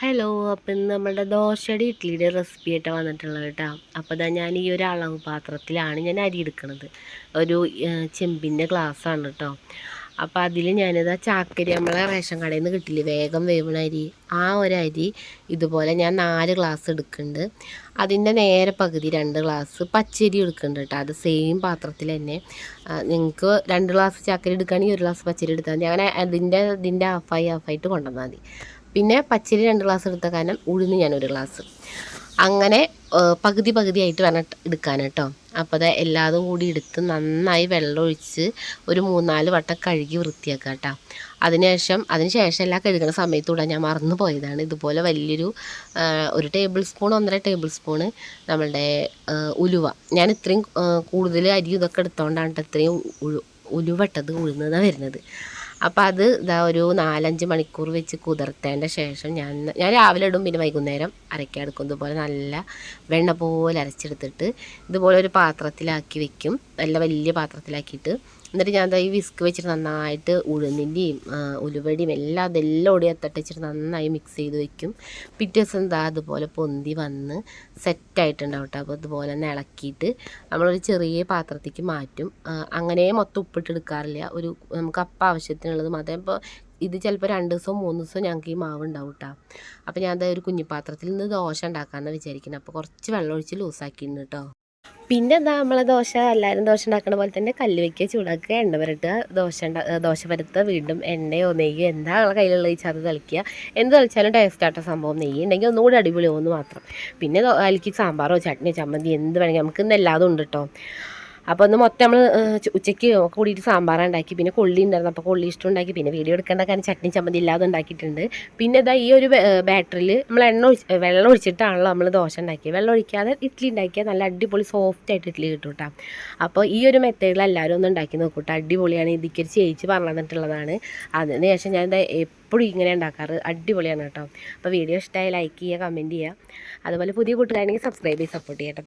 Hello. അപ്പം ഇന്ന് നമ്മളുടെ ദോശയുടെ ഇഡ്ഡലിയുടെ റെസിപ്പി ആയിട്ടാണ് വന്നിട്ടുള്ളത് കേട്ടോ. അപ്പോൾ ഇതാ ഞാൻ ഈ ഒരു അളവ് പാത്രത്തിലാണ് ഞാൻ അരി എടുക്കുന്നത്. ഒരു ചെമ്പിൻ്റെ ഗ്ലാസ്സാണ് കേട്ടോ. അപ്പോൾ അതിൽ ഞാനിതാ ചാക്കരി നമ്മളെ റേഷൻ കടയിൽ നിന്ന് കിട്ടില്ലേ വേഗം വേവണ അരി, ആ ഒരു അരി ഇതുപോലെ ഞാൻ 4 ഗ്ലാസ് എടുക്കുന്നുണ്ട്. അതിൻ്റെ നേരെ പകുതി 2 ഗ്ലാസ് പച്ചരി എടുക്കുന്നുണ്ട് കേട്ടോ. അത് സെയിം പാത്രത്തിൽ തന്നെ. നിങ്ങൾക്ക് 2 ഗ്ലാസ് ചാക്കരി എടുക്കുകയാണെങ്കിൽ 1 ഗ്ലാസ് പച്ചരി എടുത്താൽ മതി. അങ്ങനെ ഇതിൻ്റെ ഹാഫായിട്ട് കൊണ്ടുവന്നാൽ മതി. പിന്നെ പച്ചരി 2 ഗ്ലാസ് എടുത്ത കാരണം ഉഴുന്ന് ഞാൻ 1 ഗ്ലാസ്, അങ്ങനെ പകുതിയായിട്ട് വേണം എടുക്കാൻ കേട്ടോ. അപ്പോൾ അത് എല്ലാതും കൂടി എടുത്ത് നന്നായി വെള്ളം ഒഴിച്ച് ഒരു 3-4 വട്ടം കഴുകി വൃത്തിയാക്കുക കേട്ടോ. അതിന് ശേഷം എല്ലാം കഴുകുന്ന സമയത്തൂടെ ഞാൻ മറന്നു പോയതാണ്, ഇതുപോലെ വലിയൊരു 1 ടേബിൾ സ്പൂൺ 1.5 ടേബിൾ സ്പൂണ് നമ്മളുടെ ഉലുവ. ഞാൻ ഇത്രയും കൂടുതൽ അരി ഇതൊക്കെ എടുത്തോണ്ടാണ് ഇത്രയും ഉലുവട്ടത് ഉഴുന്നതാണ് വരുന്നത്. അപ്പോൾ അത് ഇതാ ഒരു 4-5 മണിക്കൂർ വെച്ച് കുതിർത്തതിൻ്റെ ശേഷം ഞാൻ രാവിലെ ഇടും, പിന്നെ വൈകുന്നേരം അരയ്ക്കാൻ എടുക്കും. ഇതുപോലെ നല്ല വെണ്ണ പോലെ അരച്ചെടുത്തിട്ട് ഇതുപോലെ ഒരു പാത്രത്തിലാക്കി വെക്കും, നല്ല വലിയ പാത്രത്തിലാക്കിയിട്ട്. എന്നിട്ട് ഞാൻ ഈ വിസ്ക് വെച്ചിട്ട് നന്നായിട്ട് ഉഴുന്നിൻ്റെയും ഉലുവടിയും അതെല്ലാം കൂടി വെച്ചിട്ട് നന്നായി മിക്സ് ചെയ്ത് വെക്കും. പിറ്റേ ദിവസം എന്താ അതുപോലെ പൊന്തി വന്ന് സെറ്റായിട്ടുണ്ടാവും കേട്ടോ. അപ്പോൾ ഇതുപോലെ ഒന്ന് ഇളക്കിയിട്ട് നമ്മളൊരു ചെറിയ പാത്രത്തേക്ക് മാറ്റും. അങ്ങനെ മൊത്തം ഉപ്പിട്ടെടുക്കാറില്ല, നമുക്ക് അപ്പം ആവശ്യത്തിനുള്ളത് മാത്രം. ഇപ്പോൾ ഇത് ചിലപ്പോൾ 2 ദിവസവും 3 ദിവസവും ഞങ്ങൾക്ക് ഈ മാവ് ഉണ്ടാവും കേട്ടോ. അപ്പോൾ ഞാൻ ഒരു കുഞ്ഞിപ്പാത്രത്തിൽ നിന്ന് ദോശ ഉണ്ടാക്കാമെന്ന് വിചാരിക്കുന്നത്. അപ്പോൾ കുറച്ച് വെള്ളം ഒഴിച്ച് ലൂസാക്കിയിരുന്നു കേട്ടോ. പിന്നെ എന്താ നമ്മളെ എല്ലാവരും ദോശ ഉണ്ടാക്കുന്ന പോലെ തന്നെ കല്ല് വയ്ക്കുക, ചൂടാക്കുക, എണ്ണ പുരട്ടുക, ദോശ പരത്തുക, വീണ്ടും എണ്ണയോ നെയ്യോ എന്താ നമ്മളെ കയ്യിലുള്ള വെച്ചാൽ അത് തളിക്കുക. എന്ത് തളിച്ചാലും ടേസ്റ്റ് ആട്ടോ സംഭവം. നെയ്യ് ഉണ്ടെങ്കിൽ ഒന്നുകൂടി അടിപൊളിയാവുമെന്ന് മാത്രം. പിന്നെ അതിലേക്ക് സാമ്പാറോ ചട്നിയോ ചമ്മന്തി എന്ത് വേണമെങ്കിൽ നമുക്ക് ഇന്ന് എല്ലാതും ഉണ്ട് കേട്ടോ. അപ്പോൾ ഒന്ന് മൊത്തം നമ്മൾ ഉച്ചയ്ക്ക് കൂടിയിട്ട് സാമ്പാറാണ് ഉണ്ടാക്കി. പിന്നെ കൊള്ളി ഉണ്ടായിരുന്നു, അപ്പോൾ കൊള്ളി ഇഷ്ടം ഉണ്ടാക്കി. പിന്നെ വീഡിയോ എടുക്കേണ്ട കാരണം ചട്നി ചമ്മന്തി ഇല്ലാതെ ഉണ്ടാക്കിയിട്ടുണ്ട്. പിന്നെ ഇതാ ഈ ഒരു ബാറ്ററിൽ നമ്മൾ വെള്ളം ഒഴിച്ചിട്ടാണല്ലോ നമ്മൾ ദോശ ഉണ്ടാക്കിയത്. വെള്ളം ഒഴിക്കാതെ ഇഡ്ഡലി ഉണ്ടാക്കിയാൽ നല്ല അടിപൊളി സോഫ്റ്റായിട്ട് ഇഡ്ഡലി കിട്ടും കേട്ടോ. അപ്പോൾ ഈ ഒരു മെത്തേഡിൽ എല്ലാവരും ഒന്ന് ഉണ്ടാക്കി നോക്കൂട്ടോ, അടിപൊളിയാണ്. ഇതിക്കൊരു ചേച്ചി പറഞ്ഞു തന്നിട്ടുള്ളതാണ്. അതിന് ശേഷം ഞാൻ എപ്പോഴും ഇങ്ങനെ ഉണ്ടാക്കാറ്, അടിപൊളിയാണ് കേട്ടോ. അപ്പോൾ വീഡിയോ ഇഷ്ടമായി ലൈക്ക് ചെയ്യുക, കമൻറ്റ് ചെയ്യുക. അതുപോലെ പുതിയ കൂട്ടുകാരാണെങ്കിൽ സബ്സ്ക്രൈബ് ചെയ്ത് സപ്പോർട്ട് ചെയ്യട്ടെ.